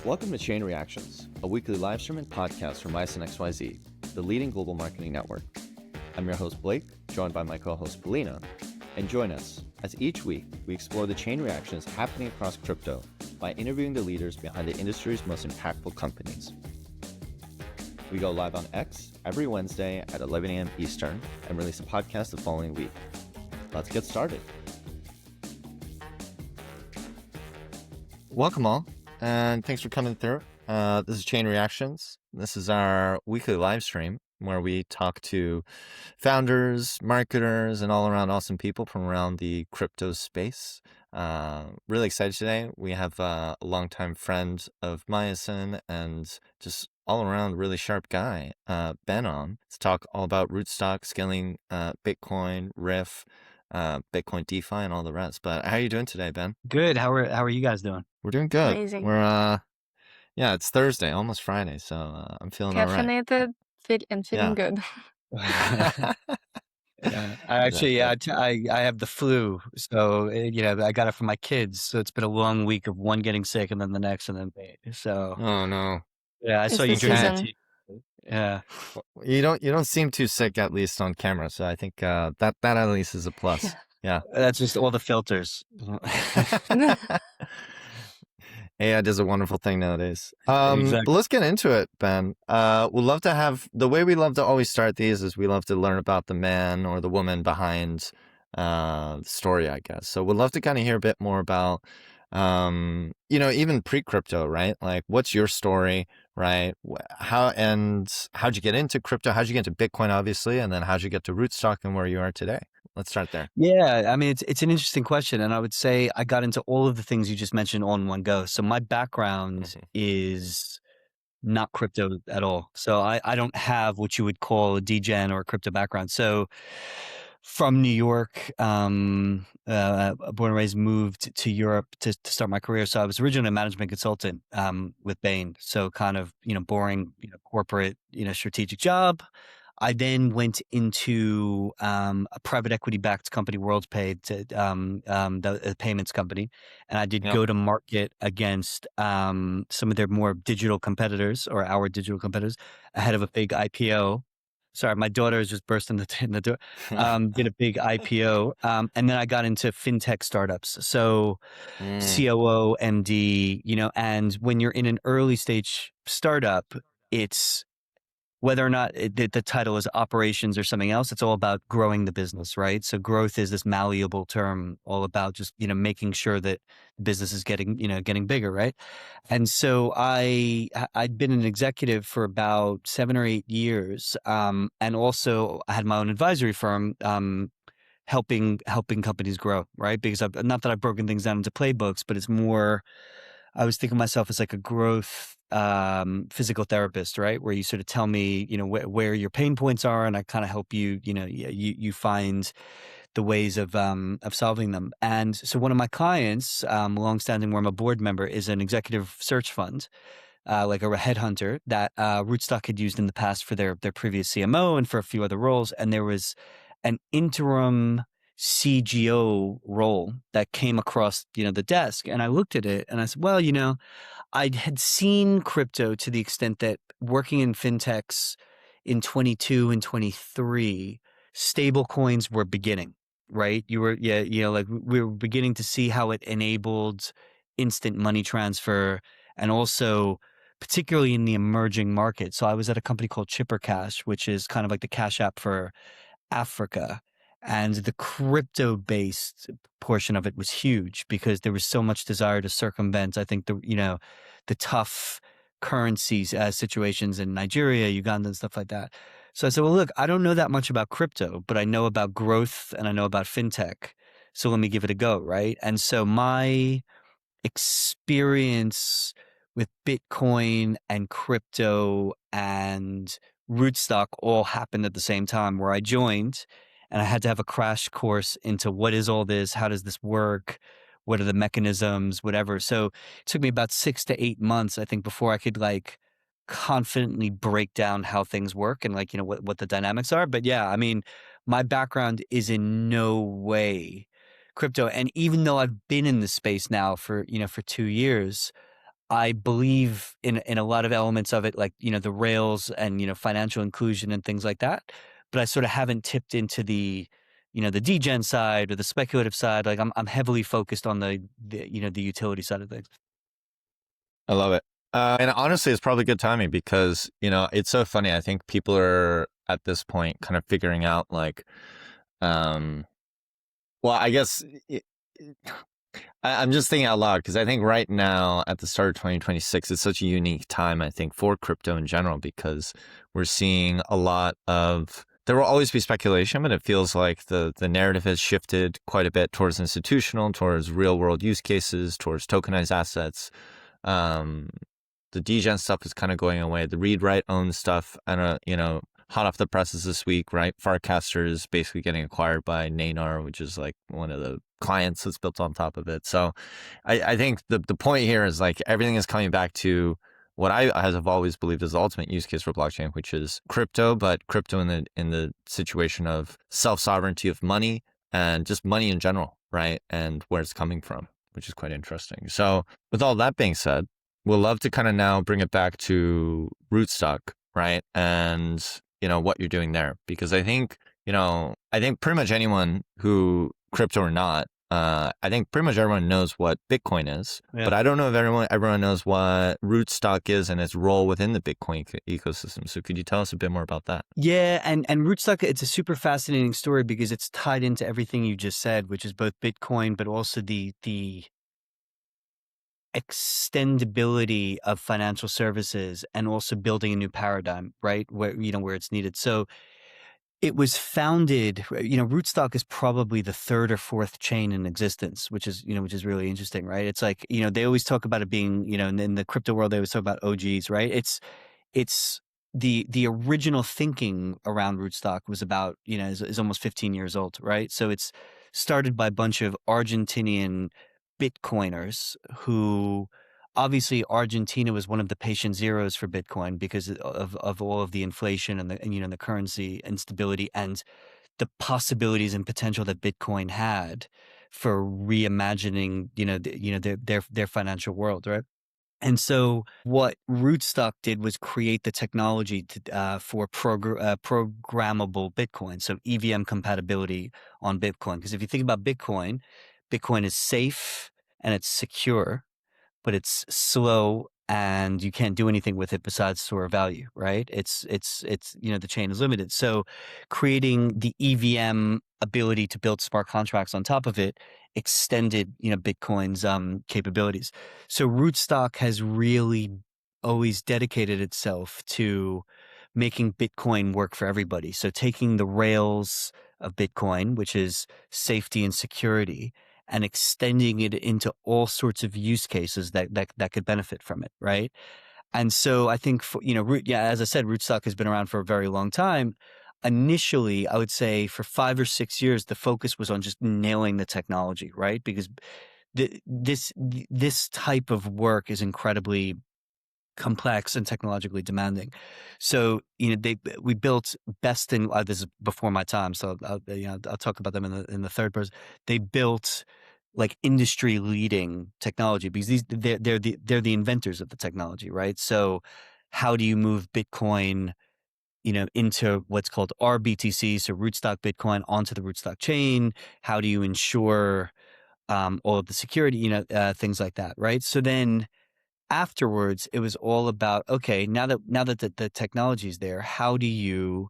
Welcome to Chain Reactions, a weekly live stream and podcast from Myosin.xyz, the leading global marketing network. I'm your host, Blake, joined by my co-host, Polina, and join us as each week we explore the chain reactions happening across crypto by interviewing the leaders behind the industry's most impactful companies. We go live on X every Wednesday at 11 a.m. Eastern and release a podcast the following week. Let's get started. Welcome all, and thanks for coming through. This is Chain Reactions. This is our weekly live stream where we talk to founders, marketers, and all around awesome people from around the crypto space. Really excited today. We have a longtime friend of Myosin and just all around really sharp guy, Ben, on to talk all about Rootstock, scaling Bitcoin, Riff, Bitcoin DeFi, and all the rest. But how are you doing today, Ben? Good. How are you guys doing? We're doing good. Amazing. We're it's Thursday, almost Friday, so I'm feeling all right. Caffeinated and feeling good. I actually, I have the flu, so I got it from my kids. So it's been a long week of one getting sick and then the next and then so. Oh no. Yeah, I It's saw the you drink that season. tea. Yeah. You don't seem too sick, at least on camera. So I think that at least is a plus. Yeah. That's just all the filters. AI does a wonderful thing nowadays. But let's get into it, Ben. We'd love to have, the way we love to always start these is we love to learn about the man or the woman behind the story, I guess. So we'd love to kind of hear a bit more about, even pre-crypto, right? Like, what's your story, right? How'd you get into crypto? How'd you get into Bitcoin, obviously? And then how'd you get to Rootstock and where you are today? Let's start there. Yeah, I mean, it's an interesting question. And I would say I got into all of the things you just mentioned all in one go. So my background is not crypto at all. So I don't have what you would call a degen or a crypto background. So from New York, born and raised, moved to Europe to start my career. So I was originally a management consultant with Bain. So kind of, boring, corporate, strategic job. I then went into a private equity-backed company, WorldPay, the payments company, and I did go to market against some of their more digital competitors or our digital competitors ahead of a big IPO. Sorry, my daughter has just burst in the door. Did a big IPO, and then I got into fintech startups. So COO, MD, and when you're in an early stage startup, it's whether or not the title is operations or something else, it's all about growing the business, right? So growth is this malleable term, all about just, making sure that the business is getting bigger, right? And so I'd been an executive for about 7 or 8 years. And also I had my own advisory firm, helping companies grow, right? Because not that I've broken things down into playbooks, but it's more, I was thinking of myself as like a growth physical therapist, right? Where you sort of tell me, where your pain points are, and I kind of help you, you find the ways of solving them. And so one of my clients, longstanding, where I'm a board member, is an executive search fund, like a headhunter that Rootstock had used in the past for their previous CMO and for a few other roles. And there was an interim CGO role that came across, the desk, and I looked at it and I said, well, I had seen crypto to the extent that working in fintechs in 22 and 23, stable coins were beginning, right? We were beginning to see how it enabled instant money transfer, and also particularly in the emerging market. So I was at a company called Chipper Cash, which is kind of like the Cash App for Africa. And the crypto-based portion of it was huge because there was so much desire to circumvent, I think, the tough currencies situations in Nigeria, Uganda, and stuff like that. So I said, well, look, I don't know that much about crypto, but I know about growth and I know about fintech. So let me give it a go, right? And so my experience with Bitcoin and crypto and Rootstock all happened at the same time, where I joined and I had to have a crash course into what is all this, how does this work, what are the mechanisms, whatever. So it took me about 6 to 8 months, I think, before I could confidently break down how things work and what the dynamics are. But yeah, I mean, my background is in no way crypto. And even though I've been in this space now for 2 years, I believe in a lot of elements of it, like, the rails and, financial inclusion and things like that. But I sort of haven't tipped into the degen side or the speculative side. Like I'm heavily focused on the utility side of things. I love it. And honestly, it's probably good timing because, it's so funny. I think people are at this point kind of figuring out like, well, I guess I'm just thinking out loud because I think right now at the start of 2026, it's such a unique time, I think, for crypto in general, because we're seeing a lot of, there will always be speculation, but it feels like the narrative has shifted quite a bit towards institutional, towards real world use cases, towards tokenized assets. The degen stuff is kind of going away. The read write own stuff, and hot off the presses this week, right? Farcaster is basically getting acquired by Nanar, which is like one of the clients that's built on top of it. So I think the point here is like everything is coming back to what I have always believed is the ultimate use case for blockchain, which is crypto, but crypto in the situation of self-sovereignty of money and just money in general, right? And where it's coming from, which is quite interesting. So with all that being said, we'll love to kind of now bring it back to Rootstock, right? And what you're doing there, because I think pretty much anyone who, crypto or not, I think pretty much everyone knows what Bitcoin is, but I don't know if everyone knows what Rootstock is and its role within the Bitcoin ecosystem. So could you tell us a bit more about that? Yeah, and Rootstock, it's a super fascinating story because it's tied into everything you just said, which is both Bitcoin, but also the extendability of financial services and also building a new paradigm, right? Where it's needed. So it was founded, Rootstock is probably the third or fourth chain in existence, which is really interesting, right? It's like, they always talk about it being, in the crypto world, they always talk about OGs, right? It's the original thinking around Rootstock was about, is almost 15 years old, right? So it's started by a bunch of Argentinian Bitcoiners who obviously Argentina was one of the patient zeros for Bitcoin because of all of the inflation and the currency instability and the possibilities and potential that Bitcoin had for reimagining, their financial world, right? And so what Rootstock did was create the technology for programmable Bitcoin, so EVM compatibility on Bitcoin. Because if you think about Bitcoin, Bitcoin is safe and it's secure, but it's slow and you can't do anything with it besides store value, right? It's the chain is limited. So creating the EVM ability to build smart contracts on top of it extended, Bitcoin's capabilities. So Rootstock has really always dedicated itself to making Bitcoin work for everybody. So taking the rails of Bitcoin, which is safety and security, and extending it into all sorts of use cases that could benefit from it, right? And so I think, as I said, Rootstock has been around for a very long time. Initially, I would say for 5 or 6 years, the focus was on just nailing the technology, right? Because this type of work is incredibly complex and technologically demanding. So, we built best in, this is before my time, so I'll talk about them in the third person. They built like industry leading technology because they're the inventors of the technology, right? So how do you move Bitcoin, into what's called RBTC, so Rootstock Bitcoin onto the Rootstock chain? How do you ensure all of the security, things like that, right? So then afterwards, it was all about, okay, now that the technology is there, how do you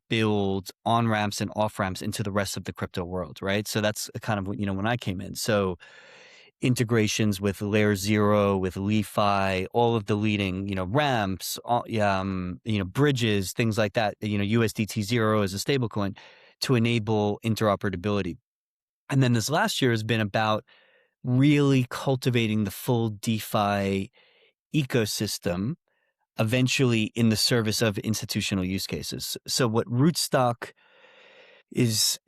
build on ramps and off ramps into the rest of the crypto world, right? So that's kind of when I came in. So integrations with Layer 0, with LeFi, all of the leading ramps, bridges, things like that. USDT 0 as a stablecoin to enable interoperability. And then this last year has been about really cultivating the full DeFi ecosystem, eventually in the service of institutional use cases. So what Rootstock is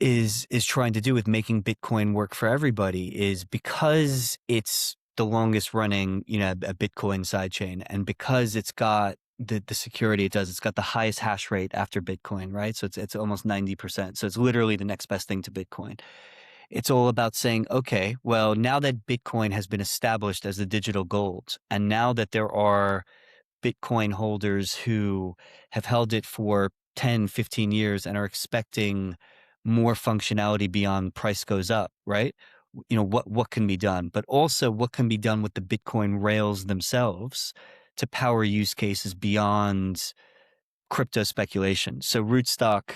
trying to do with making Bitcoin work for everybody is because it's the longest running, a Bitcoin sidechain, and because it's got the security it does, it's got the highest hash rate after Bitcoin, right? So it's almost 90%. So it's literally the next best thing to Bitcoin. It's all about saying, okay, well, now that Bitcoin has been established as the digital gold, and now that there are Bitcoin holders who have held it for 10, 15 years and are expecting more functionality beyond price goes up, right? What can be done, but also what can be done with the Bitcoin rails themselves to power use cases beyond crypto speculation. So Rootstock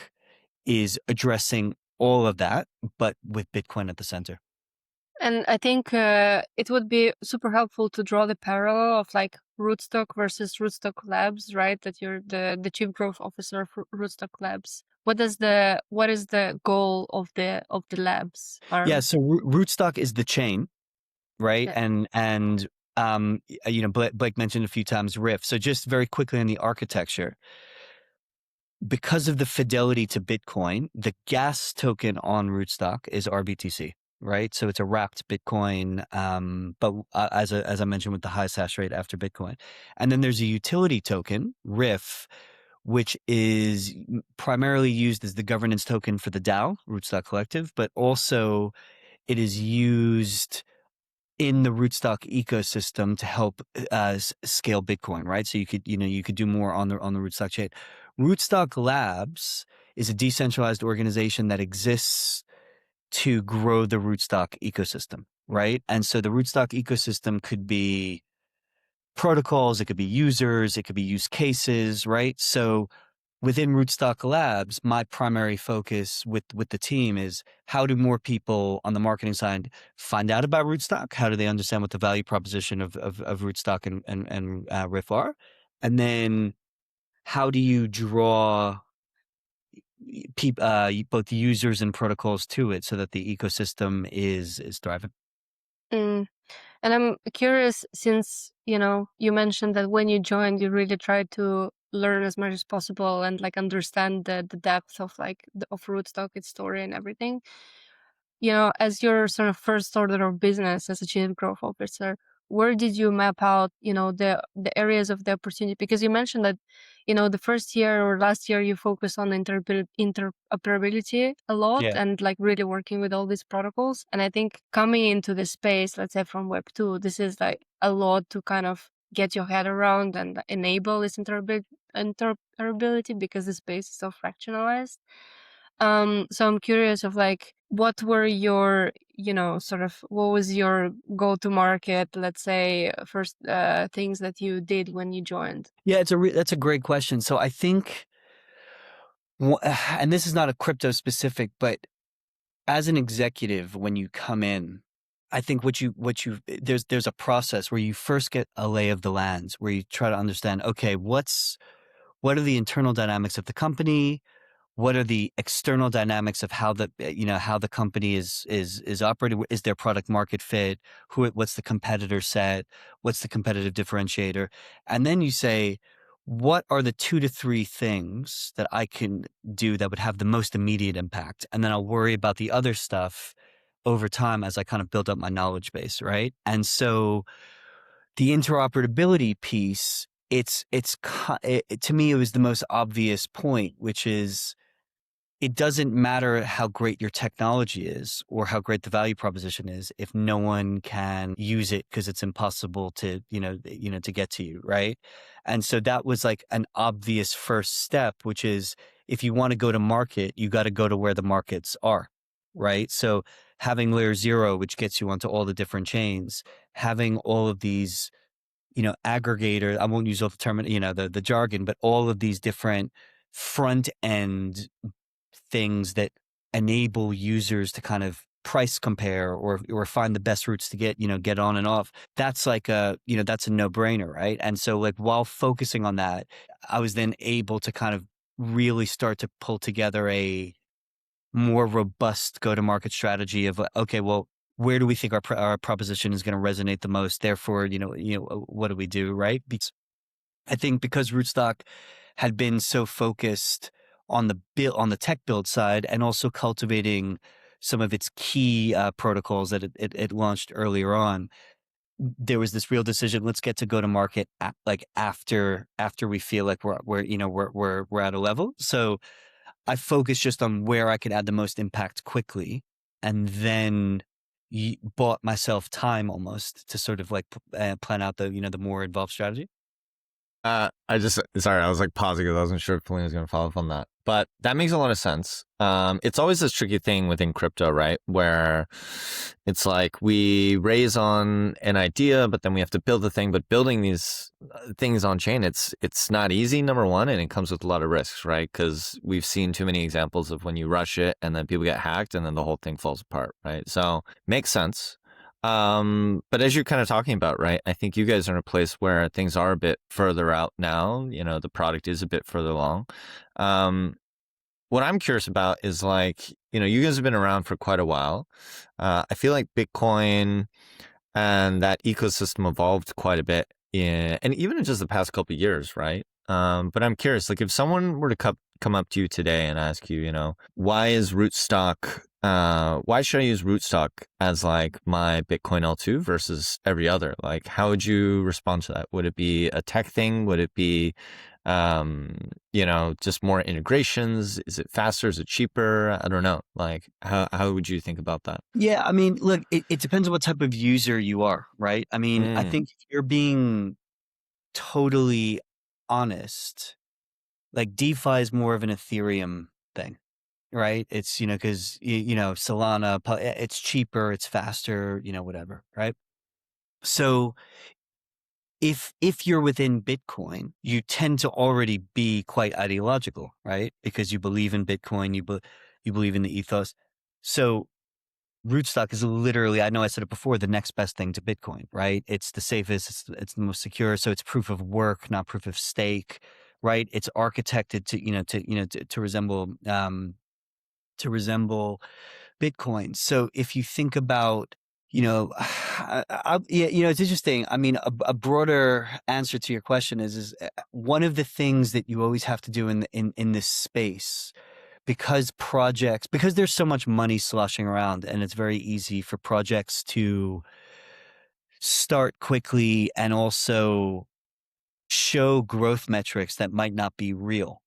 is addressing all of that, but with Bitcoin at the center. And I think it would be super helpful to draw the parallel of like Rootstock versus Rootstock Labs, right? That you're the chief growth officer for Rootstock Labs. What is the goal of the labs? Yeah, so Rootstock is the chain, right? Yeah. And Blake mentioned a few times Riff. So just very quickly on the architecture, because of the fidelity to Bitcoin, the gas token on Rootstock is RBTC, right? So it's a wrapped Bitcoin, but as I mentioned, with the highest hash rate after Bitcoin. And then there's a utility token, Riff, which is primarily used as the governance token for the DAO, Rootstock Collective, but also it is used in the Rootstock ecosystem to help scale Bitcoin, right? So you could do more on the Rootstock chain. Rootstock Labs is a decentralized organization that exists to grow the Rootstock ecosystem, right? And so the Rootstock ecosystem could be protocols, it could be users, it could be use cases, right? So within Rootstock Labs, my primary focus with the team is how do more people on the marketing side find out about Rootstock? How do they understand what the value proposition of Rootstock and Riff are? And then how do you draw both users and protocols to it so that the ecosystem is thriving? Mm. And I'm curious, since you mentioned that when you joined, you really tried to learn as much as possible and like understand the depth of of Rootstock, its story and everything. As your sort of first order of business as a chief growth officer, where did you map out, the areas of the opportunity? Because you mentioned that, the first year or last year you focused on interoperability a lot Yeah. and like really working with all these protocols. And I think coming into the space, let's say from Web 2, this is like a lot to kind of get your head around and enable this interoperability because the space is so fractionalized. So I'm curious of like, what were your, what was your go-to market, let's say, first things that you did when you joined? Yeah, that's a great question. So I think, and this is not a crypto specific, but as an executive, when you come in, I think there's a process where you first get a lay of the land, where you try to understand, okay, what are the internal dynamics of the company? What are the external dynamics of how the company is operating? Is there product market fit? What's the competitor set? What's the competitive differentiator? And then you say, what are the 2 to 3 things that I can do that would have the most immediate impact? And then I'll worry about the other stuff over time as I kind of build up my knowledge base, right? And so the interoperability piece, to me, it was the most obvious point, which is, it doesn't matter how great your technology is or how great the value proposition is if no one can use it because it's impossible to to get to you, right? And so that was like an obvious first step, which is, if you want to go to market, you got to go to where the markets are, right? So having layer 0, which gets you onto all the different chains, having all of these aggregator, I won't use all the term, the jargon, but all of these different front end things that enable users to kind of price compare or find the best routes to get on and off. That's like that's a no-brainer, right? And so like while focusing on that, I was then able to kind of really start to pull together a more robust go-to-market strategy of, okay, well, where do we think our proposition is going to resonate the most? Therefore, what do we do, right? Because I think because Rootstock had been so focused on the tech build side and also cultivating some of its key protocols that it launched earlier on, there was this real decision: let's get to go to market after we feel like we're at a level. So I focused just on where I could add the most impact quickly, and then bought myself time almost to sort of like plan out the the more involved strategy. I was like pausing because I wasn't sure if Pauline was going to follow up on that. But that makes a lot of sense. It's always this tricky thing within crypto, right? Where it's like we raise on an idea, but then we have to build the thing. But building these things on chain, it's not easy, number one, and it comes with a lot of risks, right? Because we've seen too many examples of when you rush it and then people get hacked and then the whole thing falls apart, right? So makes sense. But as you're kind of talking about, right, I think you guys are in a place where things are a bit further out now. The product is a bit further along. What I'm curious about is like, you guys have been around for quite a while. I feel like Bitcoin and that ecosystem evolved quite a bit and even in just the past couple of years, right? But I'm curious, like if someone were to come up to you today and ask you, why is Rootstock, why should I use Rootstock as like my Bitcoin L2 versus every other? Like, how would you respond to that? Would it be a tech thing? Would it be, just more integrations? Is it faster? Is it cheaper? I don't know. Like, how would you think about that? Yeah, I mean, look, it depends on what type of user you are, right? I mean, I think if you're being totally honest, like DeFi is more of an Ethereum thing, right? It's, because, Solana, it's cheaper, it's faster, whatever, right? So if you're within Bitcoin, you tend to already be quite ideological, right? Because you believe in Bitcoin, you believe in the ethos. So Rootstock is literally, I know I said it before, the next best thing to Bitcoin, right? It's the safest, it's the most secure. So it's proof of work, not proof of stake, right? It's architected to resemble Bitcoin. So if you think about, yeah, it's interesting. I mean, a broader answer to your question is one of the things that you always have to do in this space, because there's so much money sloshing around, and it's very easy for projects to start quickly and also show growth metrics that might not be real,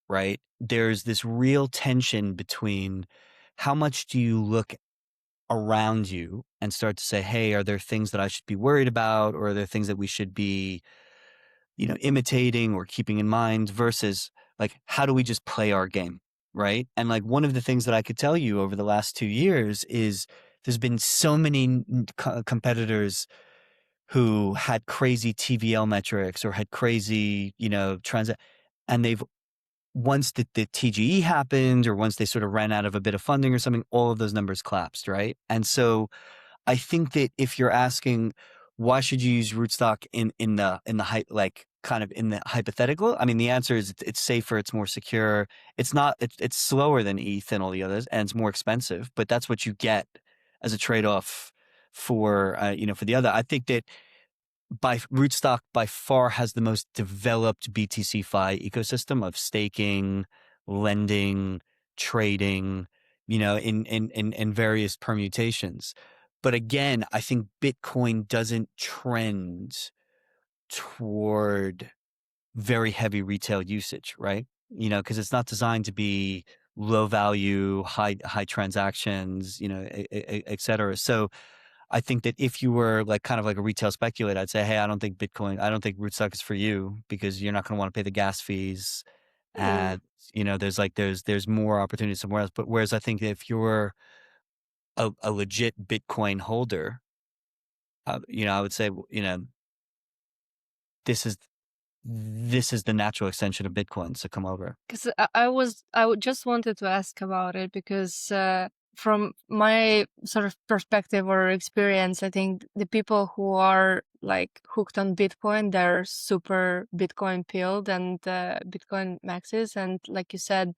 right? There's this real tension between how much do you look around you and start to say, hey, are there things that I should be worried about, or are there things that we should be, imitating or keeping in mind, versus like, how do we just play our game, right? And like one of the things that I could tell you over the last 2 years is there's been so many competitors who had crazy TVL metrics or had crazy, and they've, once the TGE happened, or once they sort of ran out of a bit of funding or something, all of those numbers collapsed, right? And so I think that if you're asking why should you use Rootstock in the like kind of in the hypothetical, I mean, the answer is it's safer, it's more secure. It's slower than ETH and all the others, and it's more expensive, but that's what you get as a trade-off for for the other. I think that Rootstock by far has the most developed BTC-Fi ecosystem of staking, lending, trading, in various permutations. But again, I think Bitcoin doesn't trend toward very heavy retail usage, right? Because it's not designed to be low value, high transactions, et cetera. So I think that if you were like kind of like a retail speculator, I'd say, hey, I don't think Rootstock is for you, because you're not going to want to pay the gas fees. And, there's more opportunity somewhere else. But whereas I think if you're a legit Bitcoin holder, I would say, this is the natural extension of Bitcoin, so come over. Because I just wanted to ask about it because from my sort of perspective or experience, I think the people who are like hooked on Bitcoin, they're super Bitcoin pilled and Bitcoin maxes. And like you said,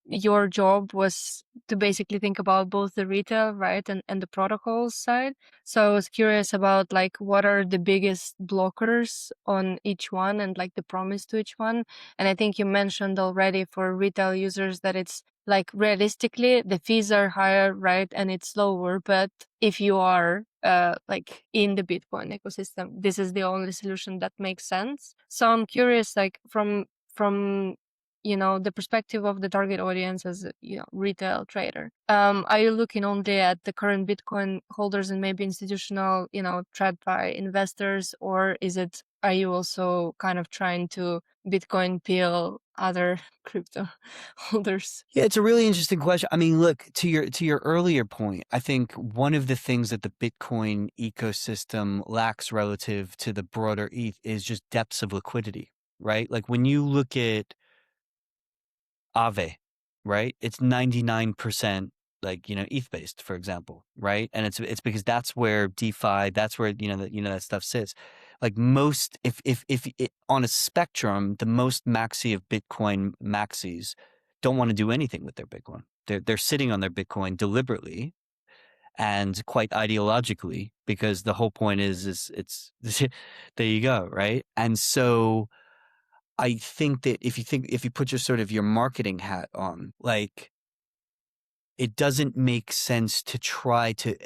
your job was to basically think about both the retail, right, and the protocols side. So I was curious about like what are the biggest blockers on each one and like the promise to each one. And I think you mentioned already for retail users that it's like realistically the fees are higher, right, and it's lower. But if you are like in the Bitcoin ecosystem, this is the only solution that makes sense. So I'm curious, like from the perspective of the target audience as a retail trader, are you looking only at the current Bitcoin holders and maybe institutional, TradFi investors, or are you also kind of trying to Bitcoin peel other crypto holders? Yeah, it's a really interesting question. I mean, look, to your earlier point, I think one of the things that the Bitcoin ecosystem lacks relative to the broader ETH is just depths of liquidity, right? Like when you look at Aave, right? It's 99% like, ETH based, for example, right? And it's because that's where DeFi, that's where, that stuff sits. Like most, if it, on a spectrum, the most maxi of Bitcoin maxis don't want to do anything with their Bitcoin. They're sitting on their Bitcoin deliberately and quite ideologically, because the whole point is it's there you go, right? And so I think that if you put your marketing hat on, like, it doesn't make sense to try to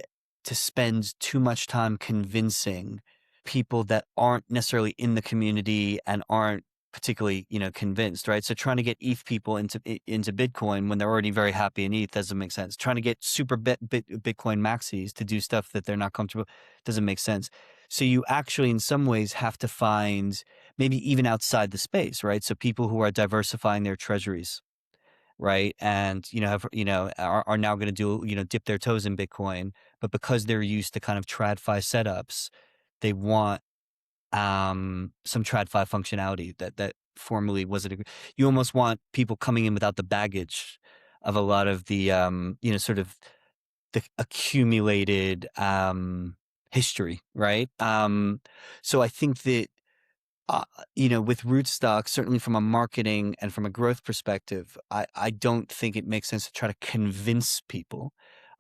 spend too much time convincing people that aren't necessarily in the community and aren't particularly, convinced, right? So trying to get ETH people into Bitcoin when they're already very happy in ETH doesn't make sense. Trying to get super Bitcoin maxis to do stuff that they're not comfortable doesn't make sense. So you actually, in some ways, have to find maybe even outside the space, right? So people who are diversifying their treasuries, right? And, are now going to do, dip their toes in Bitcoin, but because they're used to kind of TradFi setups, they want some TradFi functionality that formerly wasn't. You almost want people coming in without the baggage of a lot of the, sort of the accumulated history, right? So I think that with Rootstock, certainly from a marketing and from a growth perspective, I don't think it makes sense to try to convince people.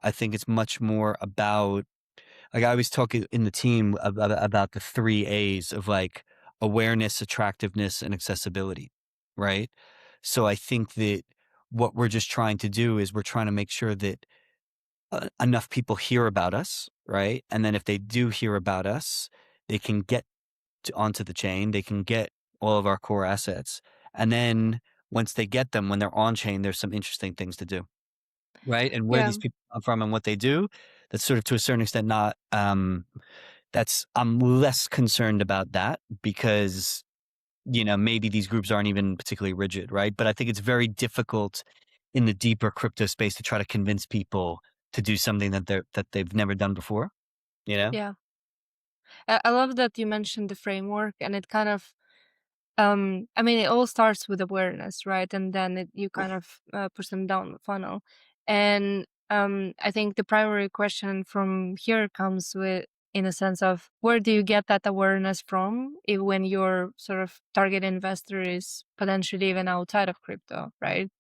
I think it's much more about, like I always talk in the team about the 3 A's of like awareness, attractiveness, and accessibility, right? So I think that what we're just trying to do is we're trying to make sure that enough people hear about us, right? And then if they do hear about us, they can get onto the chain, they can get all of our core assets. And then once they get them, when they're on chain, there's some interesting things to do, right? And where Yeah. these people come from and what they do, that's sort of to a certain extent not, I'm less concerned about that because, maybe these groups aren't even particularly rigid, right? But I think it's very difficult in the deeper crypto space to try to convince people to do something that they've never done before, Yeah. I love that you mentioned the framework, and it kind of, I mean, it all starts with awareness, right? And then you kind of push them down the funnel. And I think the primary question from here comes with, in a sense of, where do you get that awareness from when your sort of target investor is potentially even outside of crypto, right?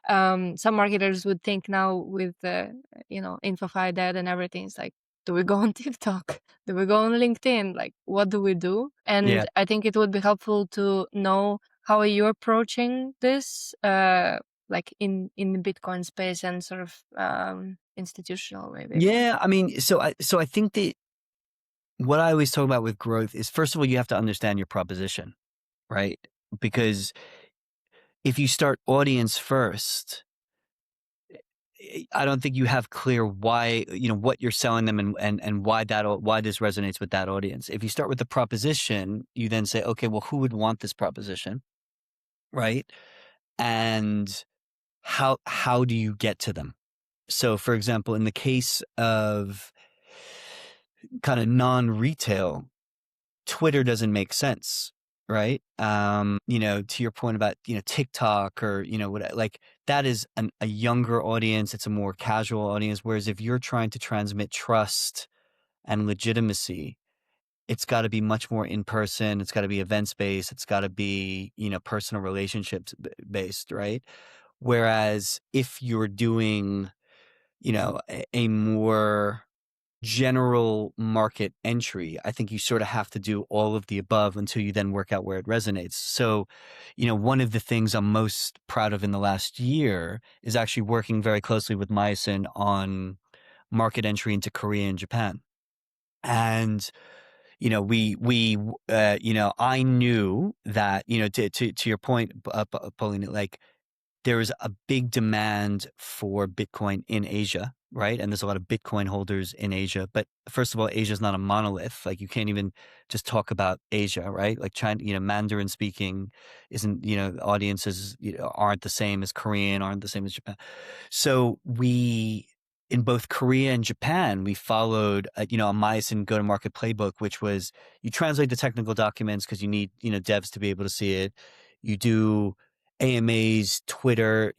Some marketers would think now with the, InfoFi dead and everything, it's like, do we go on TikTok? Do we go on LinkedIn? Like, what do we do? Yeah. And I think it would be helpful to know how are you approaching this, like in the Bitcoin space and sort of institutional maybe. Yeah. I mean, so I think that what I always talk about with growth is, first of all, you have to understand your proposition, right? Because if you start audience first, I don't think you have clear why, what you're selling them and why why this resonates with that audience. If you start with the proposition, you then say, okay, well, who would want this proposition, right? And how do you get to them? So, for example, in the case of kind of non-retail, Twitter doesn't make sense, right? To your point about, TikTok or, what, like that is a younger audience. It's a more casual audience. Whereas if you're trying to transmit trust and legitimacy, it's got to be much more in person. It's got to be events based. It's got to be, personal relationships based, right? Whereas if you're doing, a more general market entry, I think you sort of have to do all of the above until you then work out where it resonates. So, one of the things I'm most proud of in the last year is actually working very closely with Myosin on market entry into Korea and Japan. And, I knew that, to your point, Pauline, like there is a big demand for Bitcoin in Asia, right? And there's a lot of Bitcoin holders in Asia. But first of all, Asia is not a monolith. Like you can't even just talk about Asia, right? Like China, Mandarin speaking isn't, audiences aren't the same as Korean, aren't the same as Japan. So in both Korea and Japan, we followed, a Myosin go-to-market playbook, which was you translate the technical documents because you need, devs to be able to see it. You do AMAs, Twitter,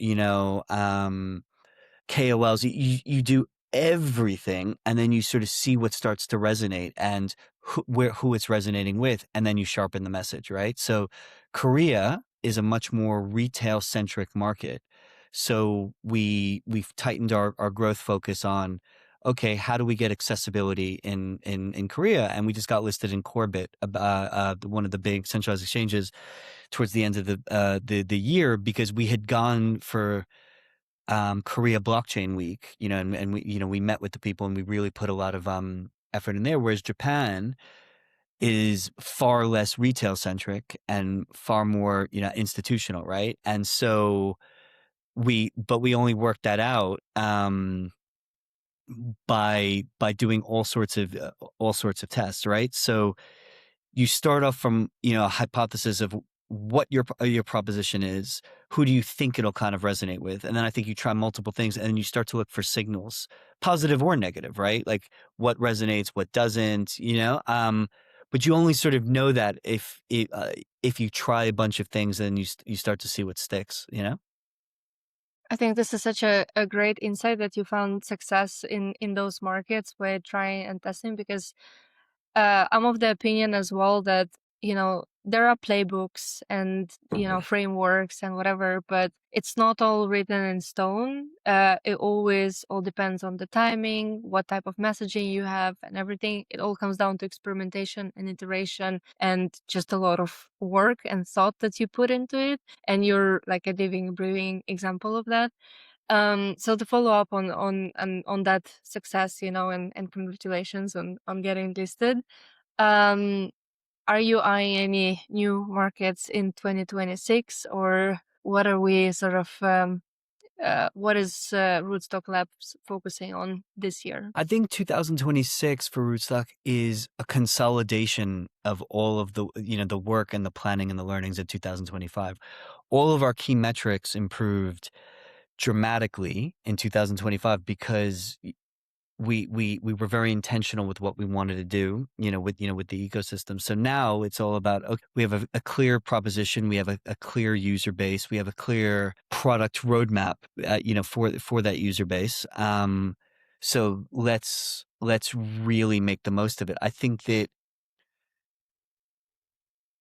KOLs, you do everything, and then you sort of see what starts to resonate and who it's resonating with, and then you sharpen the message, right? So Korea is a much more retail-centric market. So we've tightened our growth focus on, okay, how do we get accessibility in Korea? And we just got listed in Korbit, one of the big centralized exchanges, towards the end of the year, because we had gone for Korea Blockchain Week, and we met with the people and we really put a lot of effort in there. Whereas Japan is far less retail centric and far more institutional, right? And so we only worked that out by doing all sorts of tests, right? So you start off from a hypothesis of what your proposition is, who do you think it'll kind of resonate with, and then I think you try multiple things, and then you start to look for signals, positive or negative, right? Like what resonates, what doesn't, but you only sort of know that if you try a bunch of things, and you start to see what sticks, I think this is such a great insight that you found success in those markets by trying and testing, because I'm of the opinion as well that, there are playbooks and, frameworks and whatever, but it's not all written in stone. It always all depends on the timing, what type of messaging you have and everything. It all comes down to experimentation and iteration and just a lot of work and thought that you put into it. And you're like a living, breathing example of that. So to follow up on that success, and congratulations on getting listed. Are you eyeing any new markets in 2026, or what are we sort of what is Rootstock Labs focusing on this year? I think 2026 for Rootstock is a consolidation of all of the the work and the planning and the learnings of 2025. All of our key metrics improved dramatically in 2025 because we were very intentional with what we wanted to do, with the ecosystem. So now it's all about, okay, we have a clear proposition, we have a clear user base, we have a clear product roadmap, for that user base. So let's really make the most of it. I think that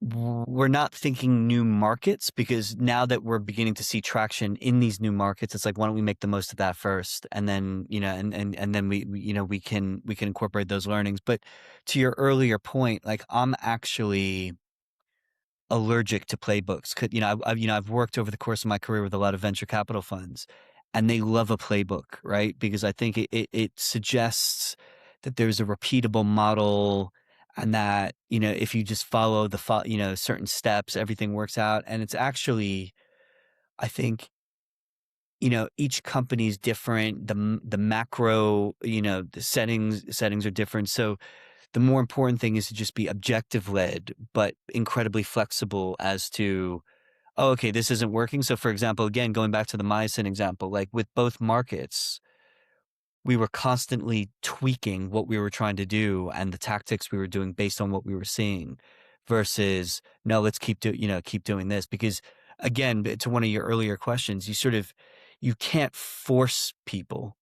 we're not thinking new markets, because now that we're beginning to see traction in these new markets, it's like, why don't we make the most of that first, and then and then we can incorporate those learnings. But to your earlier point, like I'm actually allergic to playbooks. I've worked over the course of my career with a lot of venture capital funds, and they love a playbook, right? Because I think it suggests that there's a repeatable model, and that if you just follow the certain steps, everything works out. And it's actually, I think, each company is different. The macro, the settings are different. So the more important thing is to just be objective led, but incredibly flexible as to, oh, okay, this isn't working. So for example, again, going back to the Myosin example, like with both markets, we were constantly tweaking what we were trying to do and the tactics we were doing based on what we were seeing, versus, no, let's keep doing this. Because again, to one of your earlier questions, you can't force people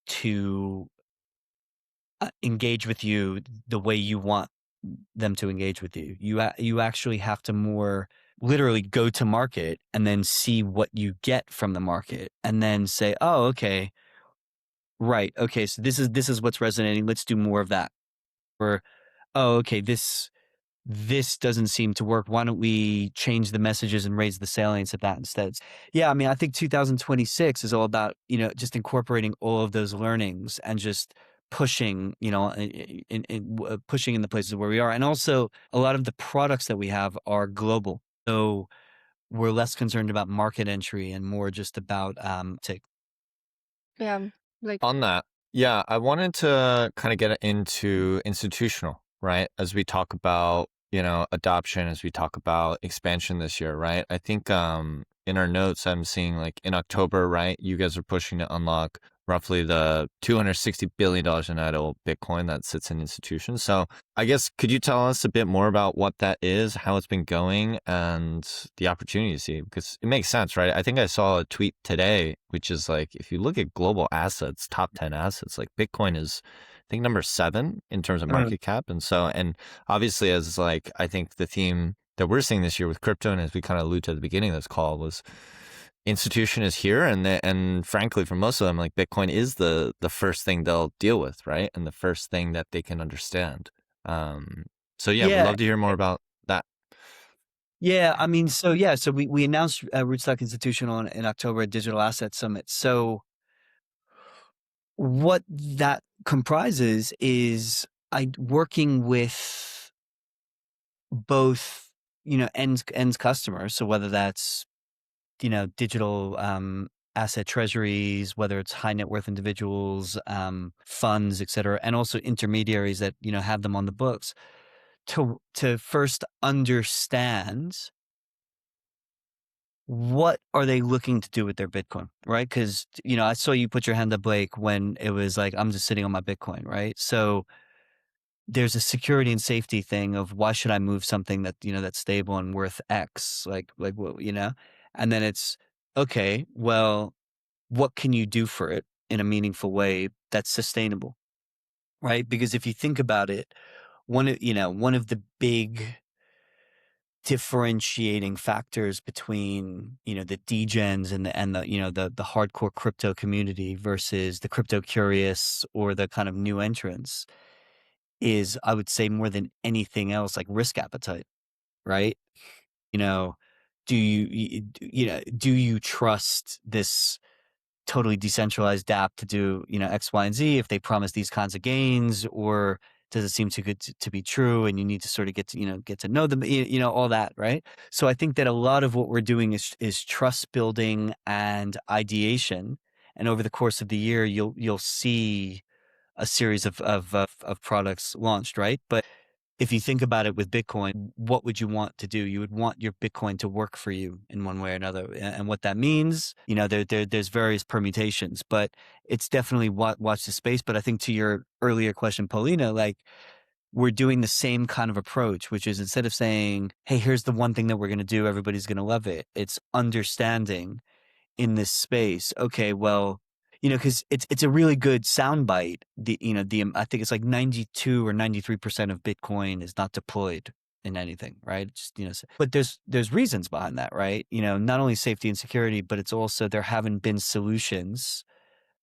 to engage with you the way you want them to engage with you. You actually have to more literally go to market and then see what you get from the market, and then say, oh, okay, right, okay, so this is what's resonating. Let's do more of that. Or, oh, okay, this doesn't seem to work. Why don't we change the messages and raise the salience of that instead? Yeah, I mean, I think 2026 is all about just incorporating all of those learnings and just pushing, pushing in the places where we are. And also a lot of the products that we have are global. So we're less concerned about market entry and more just about Yeah, like On that, yeah, I wanted to kind of get into institutional, right? As we talk about, adoption, as we talk about expansion this year, right? I think in our notes, I'm seeing like in October, right? You guys are pushing to unlock roughly the $260 billion in idle Bitcoin that sits in institutions. So I guess, could you tell us a bit more about what that is, how it's been going, and the opportunity you see? Because it makes sense, right? I think I saw a tweet today, which is like, if you look at global assets, top 10 assets, like Bitcoin is, I think, number 7 in terms of market cap. And obviously, as like, I think the theme that we're seeing this year with crypto, and as we kind of alluded to at the beginning of this call, was institution is here, and frankly, for most of them, like Bitcoin is the first thing they'll deal with, right? And the first thing that they can understand. So yeah, we'd love to hear more about that. Yeah, I mean, so we announced Rootstock Institutional in October at Digital Asset Summit. So what that comprises is working with both, ends customers. So whether that's, digital asset treasuries, whether it's high net worth individuals, funds, et cetera, and also intermediaries that, have them on the books to first understand what are they looking to do with their Bitcoin, right? Because, I saw you put your hand up, Blake, when it was like, I'm just sitting on my Bitcoin, right? So there's a security and safety thing of why should I move something that, that's stable and worth X, and then it's, okay, well, what can you do for it in a meaningful way that's sustainable, right? Because if you think about it, one of the big differentiating factors between the degens and the hardcore crypto community versus the crypto curious or the kind of new entrants is, I would say, more than anything else, like risk appetite, right? Do you trust this totally decentralized dApp to do X, Y, and Z if they promise these kinds of gains, or does it seem too good to be true and you need to sort of get to know them, all that, right? So I think that a lot of what we're doing is trust building and ideation, and over the course of the year you'll see a series of products launched, right? But if you think about it with Bitcoin, what would you want to do? You would want your Bitcoin to work for you in one way or another. And what that means, there's various permutations, but it's definitely watch the space. But I think to your earlier question, Paulina, like we're doing the same kind of approach, which is instead of saying, hey, here's the one thing that we're going to do, everybody's going to love it. It's understanding in this space. Okay, well, because it's a really good soundbite. I think it's like 92 or 93% of Bitcoin is not deployed in anything, right? Just, but there's reasons behind that, right? Not only safety and security, but it's also there haven't been solutions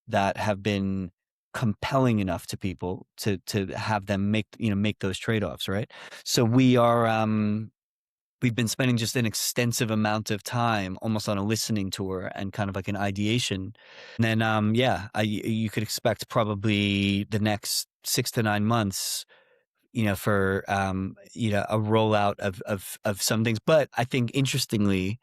that have been compelling enough to people to have them make those trade-offs, right? So we've been spending just an extensive amount of time almost on a listening tour and kind of like an ideation. And then, you could expect probably the next 6 to 9 months, for, a rollout of some things. But I think interestingly,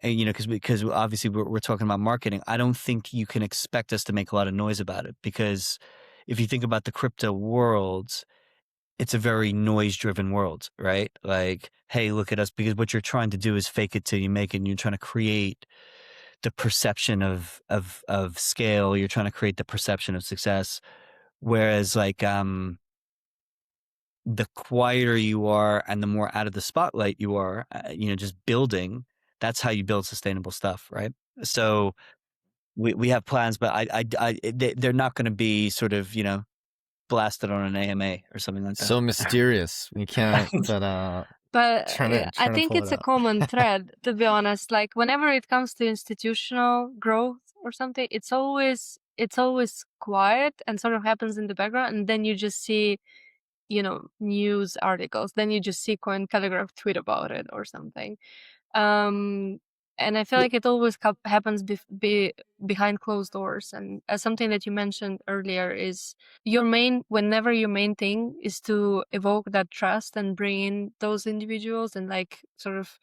and, because obviously we're talking about marketing, I don't think you can expect us to make a lot of noise about it, because if you think about the crypto world, it's a very noise-driven world, right? Like, hey, look at us, because what you're trying to do is fake it till you make it, and you're trying to create the perception of scale. You're trying to create the perception of success. Whereas, like, the quieter you are and the more out of the spotlight you are, just building. That's how you build sustainable stuff, right? So we have plans, but they're not going to be sort of blasted on an AMA or something like that. So mysterious. We can't, But trying I to think pull it's it a out. common thread, to be honest. Like whenever it comes to institutional growth or something, it's always quiet and sort of happens in the background, and then you just see, news articles. Then you just see Cointelegraph tweet about it or something. And I feel like it always happens behind closed doors. And something that you mentioned earlier is whenever your main thing is to evoke that trust and bring in those individuals and like sort of,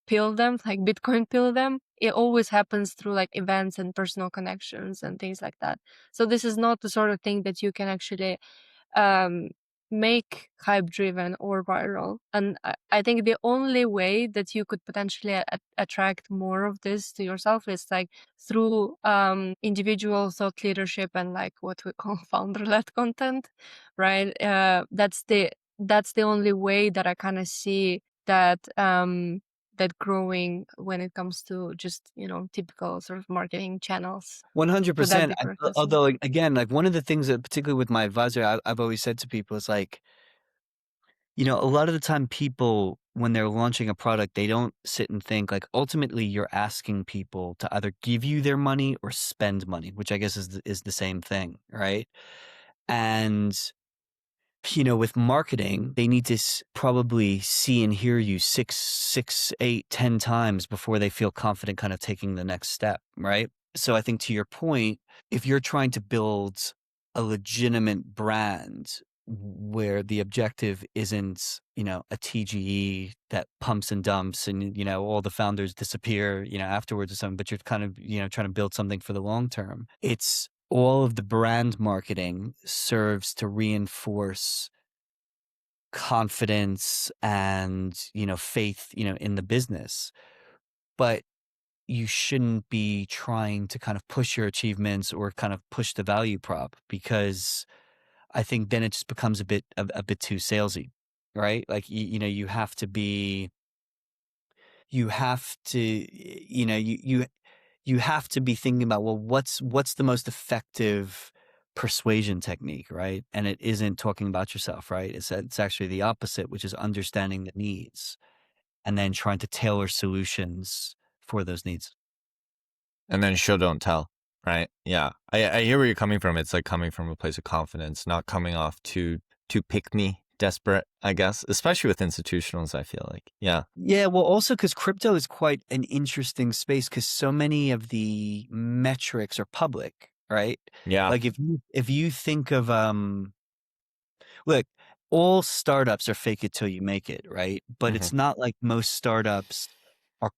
pill them, like Bitcoin pill them, it always happens through like events and personal connections and things like that. So this is not the sort of thing that you can actually make hype driven or viral. And I think the only way that you could potentially attract more of this to yourself is like through individual thought leadership and like what we call founder-led content, right? That's the only way that I kind of see that that growing when it comes to just typical sort of marketing channels. 100%. deeper customer. Although again, like one of the things that particularly with my advisor, I've always said to people is like, a lot of the time people, when they're launching a product, they don't sit and think like ultimately you're asking people to either give you their money or spend money, which I guess is the same thing, right? And with marketing, they need to probably see and hear you 6, 8, 10 times before they feel confident kind of taking the next step, right? So I think to your point, if you're trying to build a legitimate brand where the objective isn't, a TGE that pumps and dumps and, all the founders disappear, afterwards or something, but you're kind of, trying to build something for the long term. It's all of the brand marketing serves to reinforce confidence and, faith, in the business. But you shouldn't be trying to kind of push your achievements or kind of push the value prop, because I think then it just becomes a bit too salesy, right? Like, you have to be, you have to, you have to be thinking about, well, what's the most effective persuasion technique, right? And it isn't talking about yourself, right? It's actually the opposite, which is understanding the needs and then trying to tailor solutions for those needs. And then show, don't tell, right? Yeah. I hear where you're coming from. It's like coming from a place of confidence, not coming off too pick me, desperate, I guess, especially with institutionals, I feel like. Yeah. Yeah. Well, also because crypto is quite an interesting space because so many of the metrics are public, right? Yeah. Like if you think of, look, all startups are fake it till you make it, right? But it's not like most startups are,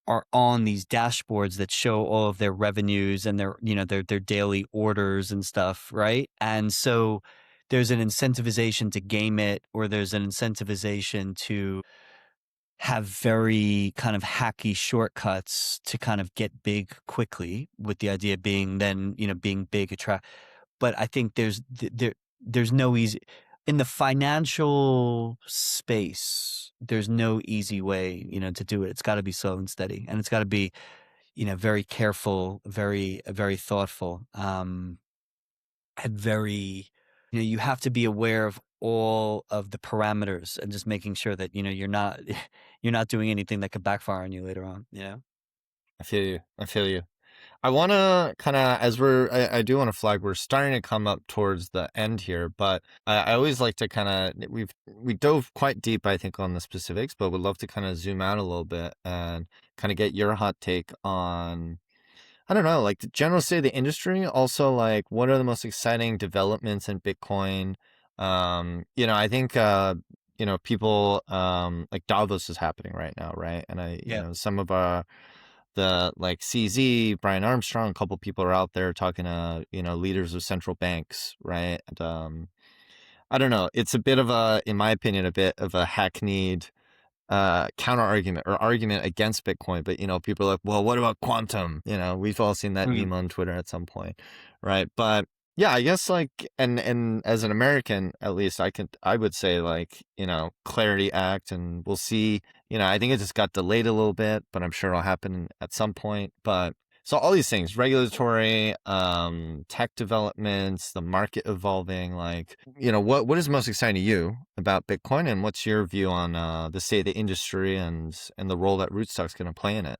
are on these dashboards that show all of their revenues and their daily orders and stuff, right? And so there's an incentivization to game it, or there's an incentivization to have very kind of hacky shortcuts to kind of get big quickly, with the idea being then, being big attract. But I think there's no easy in the financial space. There's no easy way, to do it. It's got to be slow and steady, and it's got to be, very careful, very, very thoughtful, and very, you have to be aware of all of the parameters and just making sure that, you're not doing anything that could backfire on you later on, I feel you. I want to kind of, I do want to flag, we're starting to come up towards the end here, but I always like to kind of, we dove quite deep, I think, on the specifics, but would love to kind of zoom out a little bit and kind of get your hot take on, I don't know, like the general state of the industry. Also, like, what are the most exciting developments in Bitcoin? I think, people, like Davos is happening right now, right? And some of the like CZ, Brian Armstrong, a couple people are out there talking to, leaders of central banks, right? And I don't know. It's a bit of in my opinion, a bit of a hackneyed counter argument or argument against Bitcoin. But, people are like, well, what about quantum? We've all seen that meme on Twitter at some point, right? But yeah, I guess like, and as an American, at least I would say like, Clarity Act, and we'll see, I think it just got delayed a little bit, but I'm sure it'll happen at some point. But so all these things, regulatory, tech developments, the market evolving, like, what is most exciting to you about Bitcoin, and what's your view on the state of the industry and the role that Rootstock's going to play in it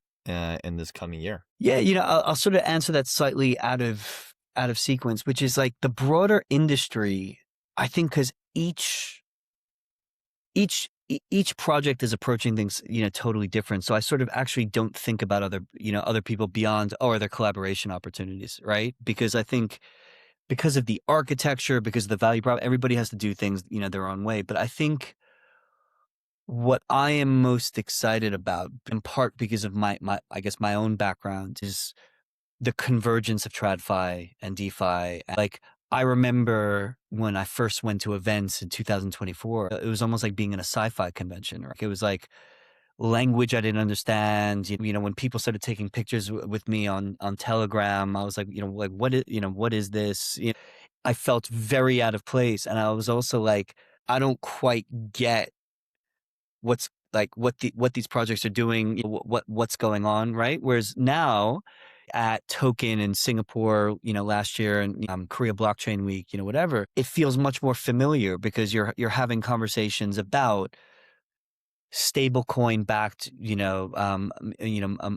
in this coming year? Yeah, I'll sort of answer that slightly out of sequence, which is like the broader industry. I think because each each project is approaching things, totally different. So I sort of actually don't think about other people beyond, are there collaboration opportunities, right? Because I think because of the architecture, because of the value prop, everybody has to do things, their own way. But I think what I am most excited about, in part because of my I guess my own background, is the convergence of TradFi and DeFi. Like, I remember when I first went to events in 2024, it was almost like being in a sci-fi convention. It was like language I didn't understand. When people started taking pictures with me on Telegram, I was like, like what is this? I felt very out of place, and I was also like, I don't quite get what's like what these projects are doing, what's going on, right? Whereas now at Token in Singapore, last year, and Korea Blockchain Week, whatever, it feels much more familiar because you're having conversations about stablecoin backed,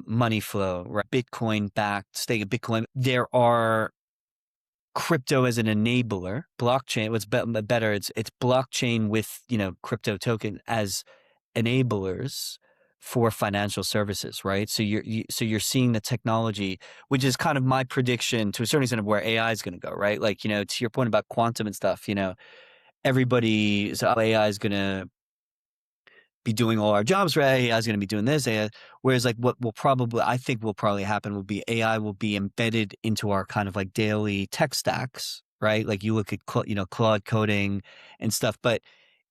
money flow, right? Bitcoin backed, stake of Bitcoin. There are crypto as an enabler, blockchain. What's better? It's blockchain with crypto token as enablers for financial services, right? So you're seeing the technology, which is kind of my prediction to a certain extent of where AI is going to go, right? Like, to your point about quantum and stuff, everybody, so AI is going to be doing all our jobs, right? AI is going to be doing this. AI, whereas like what I think will probably happen will be AI will be embedded into our kind of like daily tech stacks, right? Like you look at, Claude coding and stuff, but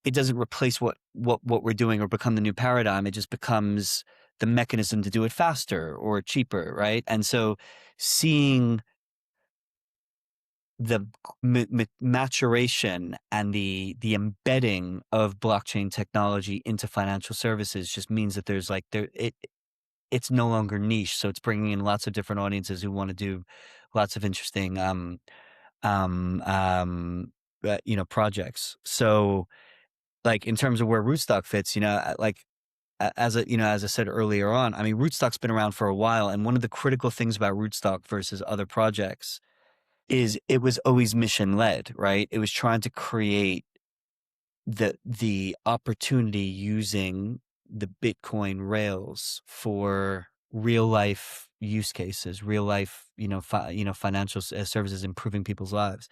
it doesn't replace what we're doing or become the new paradigm. It just becomes the mechanism to do it faster or cheaper, right? And so seeing the maturation and the embedding of blockchain technology into financial services just means that there's like it's no longer niche, so it's bringing in lots of different audiences who want to do lots of interesting projects. So like in terms of where Rootstock fits, like as I said earlier on, I mean, Rootstock's been around for a while, and one of the critical things about Rootstock versus other projects is it was always mission led, right? It was trying to create the opportunity using the Bitcoin rails for real life use cases, real life, financial services, improving people's lives.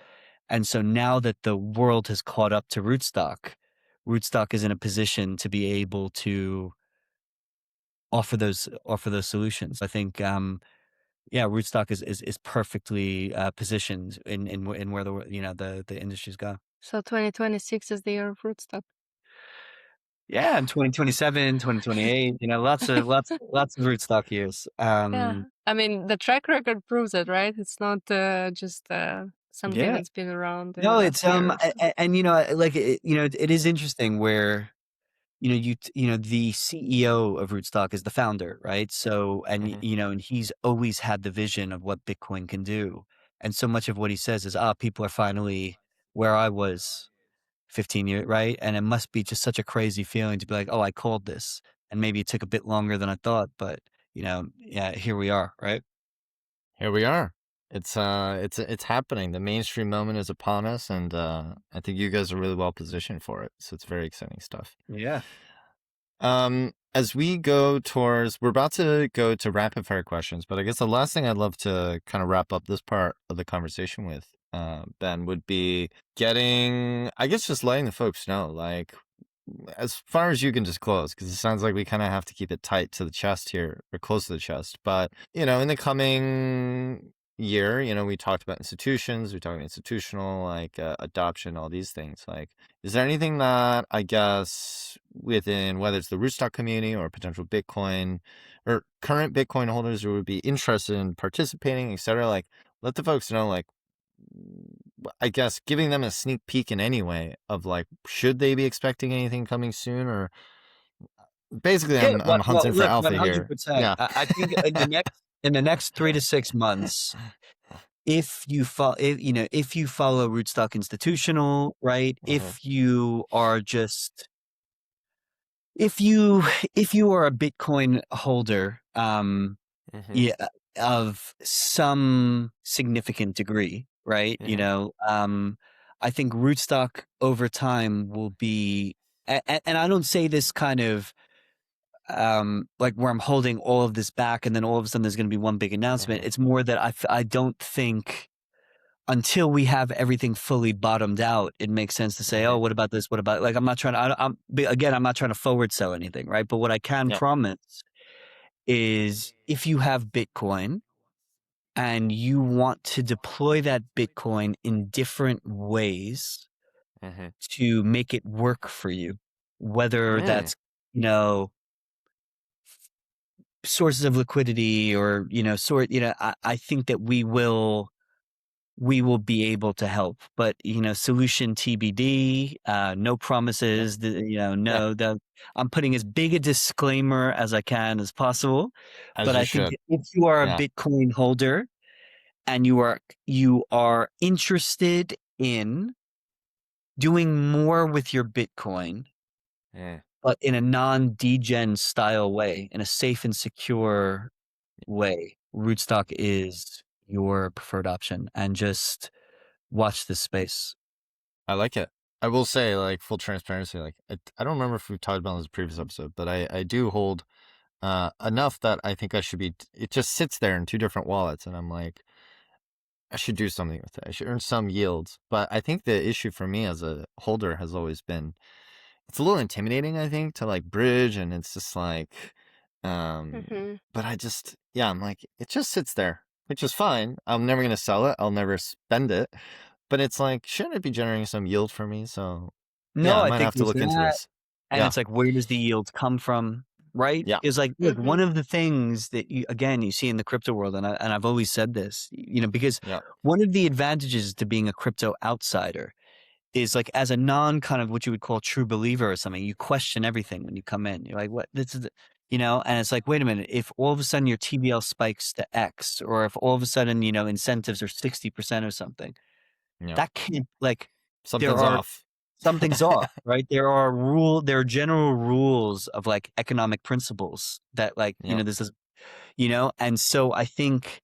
And so now that the world has caught up to Rootstock, Rootstock is in a position to be able to offer those solutions. I think Rootstock is perfectly positioned in where the industries go. So 2026 is the year of Rootstock. Yeah, and 2027, 2028, lots of Rootstock years. Yeah, I mean the track record proves it, right? It's not just something Yeah. that's been around in No, the it's last year. and like it is interesting where the CEO of Rootstock is the founder, right? So, and Mhm. and he's always had the vision of what Bitcoin can do, and so much of what he says is, people are finally where I was 15 years, right? And it must be just such a crazy feeling to be like, oh, I called this, and maybe it took a bit longer than I thought, but yeah, here we are, right? Here we are. It's happening. The mainstream moment is upon us, and I think you guys are really well positioned for it. So it's very exciting stuff. Yeah. As we go towards, we're about to go to rapid fire questions, but I guess the last thing I'd love to kind of wrap up this part of the conversation with, Ben, would be I guess just letting the folks know, like, as far as you can disclose, because it sounds like we kind of have to keep it tight to the chest here, or close to the chest. But, in the coming year, we talked about institutions, we talked about institutional, like adoption, all these things. Like, is there anything that I guess within, whether it's the Rootstock community or potential Bitcoin or current Bitcoin holders who would be interested in participating, etc., like, let the folks know, like, I guess giving them a sneak peek in any way of like, should they be expecting anything coming soon, or basically Yeah, I'm well, hunting for look, alpha here. 100%. Yeah. I think in the next 3 to 6 months, if you follow Rootstock Institutional, right? Mhm. If you are a Bitcoin holder, Mhm. yeah, of some significant degree, right? Mhm. I think Rootstock over time will be and I don't say this kind of like where I'm holding all of this back and then all of a sudden there's going to be one big announcement. It's more that I don't think until we have everything fully bottomed out, it makes sense to say, oh, what about this? What about, like, I'm not trying to, I'm not trying to forward sell anything, right? But what I can promise is if you have Bitcoin and you want to deploy that Bitcoin in different ways to make it work for you, whether that's, you know, sources of liquidity or, you know, I think that we will be able to help, but, you know, solution TBD, no promises, I'm putting as big a disclaimer as I can as possible. As But you I think should. if you are a Bitcoin holder and you are interested in doing more with your Bitcoin, but in a non-degen style way, in a safe and secure way, Rootstock is your preferred option, and just watch this space. I like it. I will say, like, full transparency, like, I don't remember if we talked about this in the previous episode, but I do hold enough that I think I should be, it just sits there in 2 different wallets, and I'm like, I should do something with it. I should earn some yields. But I think the issue for me as a holder has always been, it's a little intimidating, I think, to like bridge, and it's just like, but I just, I'm like, it just sits there, which is fine. I'm never going to sell it. I'll never spend it. But it's like, shouldn't it be generating some yield for me? So No, I I might think have to there's look into that. this. And it's like, where does the yield come from? Right? Yeah. Is like, look, one of the things that you see in the crypto world, and I've always said this, you know, because one of the advantages to being a crypto outsider is, like, as a non kind of what you would call true believer or something, you question everything when you come in. You're like, what? This is, you know, and it's like, wait a minute, if all of a sudden your TBL spikes to X, or if all of a sudden, you know, incentives are 60% or something, that can't, like, something's off. Something's off, right? There are general rules of, like, economic principles that, like, you know, this is, you know, and so I think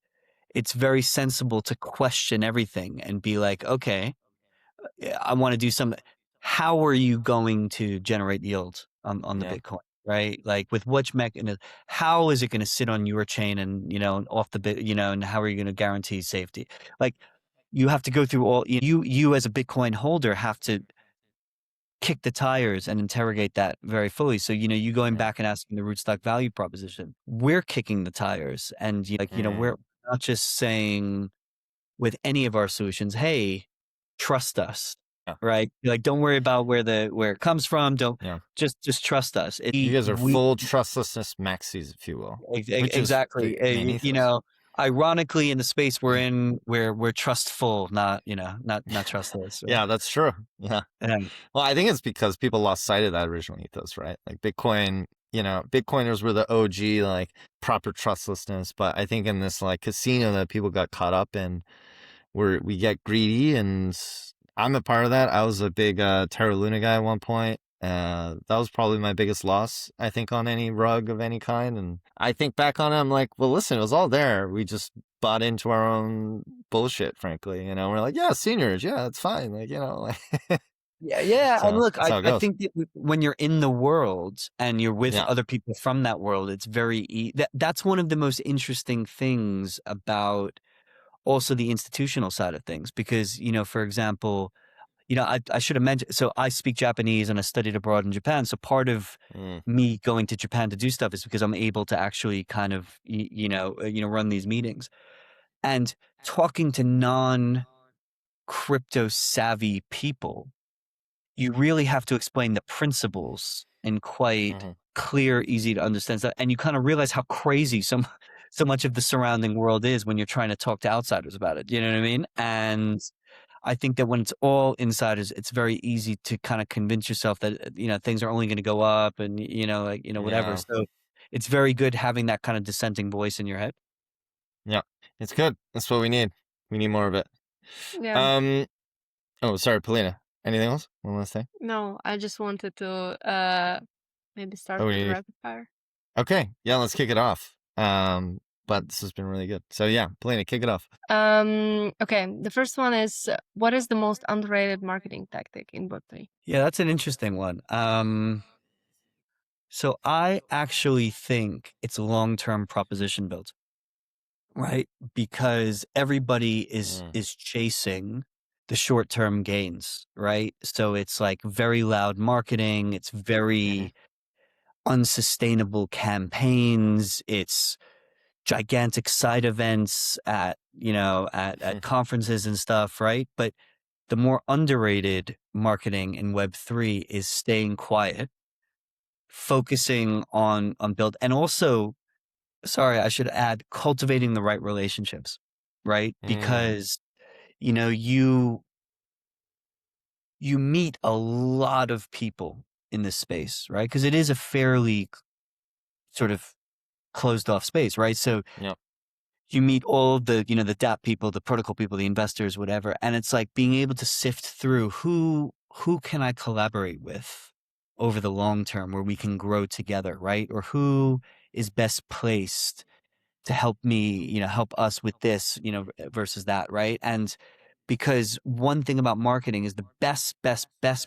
it's very sensible to question everything and be like, okay, I want to do something. How are you going to generate yield on the Bitcoin, right? Like, with which mechanism? How is it going to sit on your chain and, you know, off the bit, you know, and how are you going to guarantee safety? Like, you have to go through all, you as a Bitcoin holder have to kick the tires and interrogate that very fully. So, you know, you going back and asking the Rootstock value proposition, we're kicking the tires, and, like, you know, we're not just saying with any of our solutions, hey, trust us, right? Like, don't worry about where it comes from. Don't just trust us. You guys are full trustlessness maxis, if you will. Exactly. You know, ironically, in the space we're in, we're trustful, not trustless. Right? Yeah, that's true. Yeah. Well, I think it's because people lost sight of that original ethos, right? Like, Bitcoin, you know, Bitcoiners were the OG, like, proper trustlessness. But I think in this, like, casino that people got caught up in, where we get greedy, and I'm a part of that. I was a big Terra Luna guy at one point. That was probably my biggest loss, I think, on any rug of any kind. And I think back on it, I'm like, well, listen, it was all there. We just bought into our own bullshit, frankly. You know, we're like, yeah, seniors, yeah, it's fine. Like, you know, like, yeah. So and look, that's how it I goes. think that when you're in the world and you're with other people from that world, it's very that's one of the most interesting things about also the institutional side of things, because, you know, for example, you know, I should have mentioned, so I speak Japanese and I studied abroad in Japan. So part of me going to Japan to do stuff is because I'm able to actually kind of, run these meetings and talking to non-crypto savvy people. You really have to explain the principles in quite clear, easy to understand stuff. And you kind of realize how crazy so much of the surrounding world is when you're trying to talk to outsiders about it. You know what I mean? And I think that when it's all insiders, it's very easy to kind of convince yourself that, you know, things are only going to go up and, you know, like, you know, whatever. So it's very good having that kind of dissenting voice in your head. Yeah, it's good. That's what we need. We need more of it. Yeah. Oh, sorry, Polina. Anything else? One last thing? No, I just wanted to maybe start with rapid fire. Okay. Yeah, let's kick it off. but this has been really good. So yeah, Polina, kick it off. Okay, the first one is what is the most underrated marketing tactic in Web3? Yeah, that's an interesting one. So I actually think it's a long-term proposition build, right? Because everybody is chasing the short-term gains, right? So it's like very loud marketing, it's very unsustainable campaigns, it's gigantic side events at conferences and stuff, right? But the more underrated marketing in Web3 is staying quiet, focusing on build, and also, sorry, I should add, cultivating the right relationships, right? Because you meet a lot of people in this space, right? Because it is a fairly sort of closed off space, right? So Yep. you meet all the the DApp people, the protocol people, the investors, whatever, and it's like being able to sift through who can I collaborate with over the long term where we can grow together, right? Or who is best placed to help me, help us with this, versus that, right? And because one thing about marketing is the best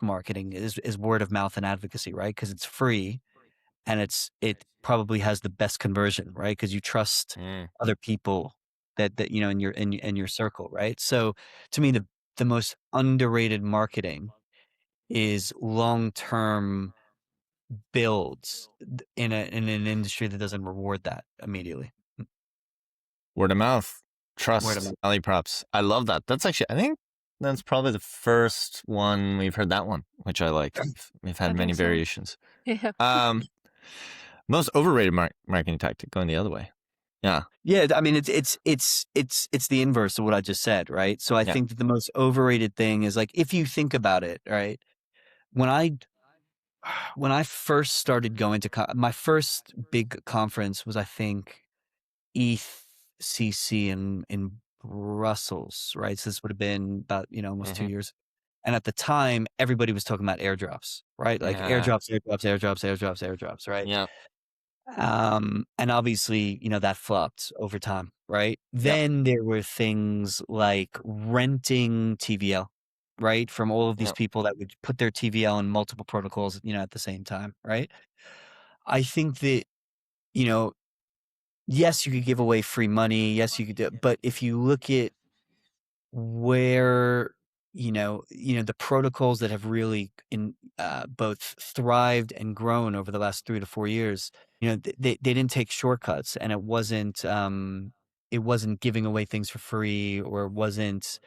marketing is word of mouth and advocacy, right? Because it's free and it probably has the best conversion, right? Because you trust other people that in your circle, right? So to me, the most underrated marketing is long-term builds in an industry that doesn't reward that immediately. Word of mouth, Word of trust, mouth. value props. I love that. That's actually, I think that's probably the first one we've heard that one, which I like. We've had I many think so. variations. Yeah. Most overrated marketing tactic, going the other way. Yeah. Yeah, I mean it's the inverse of what I just said, right? So I Yeah. think that the most overrated thing is, like, if you think about it, right? When I first started going to my first big conference was, I think, ETHCC in Brussels, right? So this would have been about almost 2 years. And at the time, everybody was talking about airdrops, right? Like airdrops, right? Yeah. And obviously, that flopped over time, right? Then there were things like renting TVL, right? From all of these people that would put their TVL on multiple protocols, at the same time, right? I think that, yes, you could give away free money. Yes, you could do, but if you look at where, the protocols that have really both thrived and grown over the last 3 to 4 years, they didn't take shortcuts, and it wasn't giving away things for free, or it wasn't,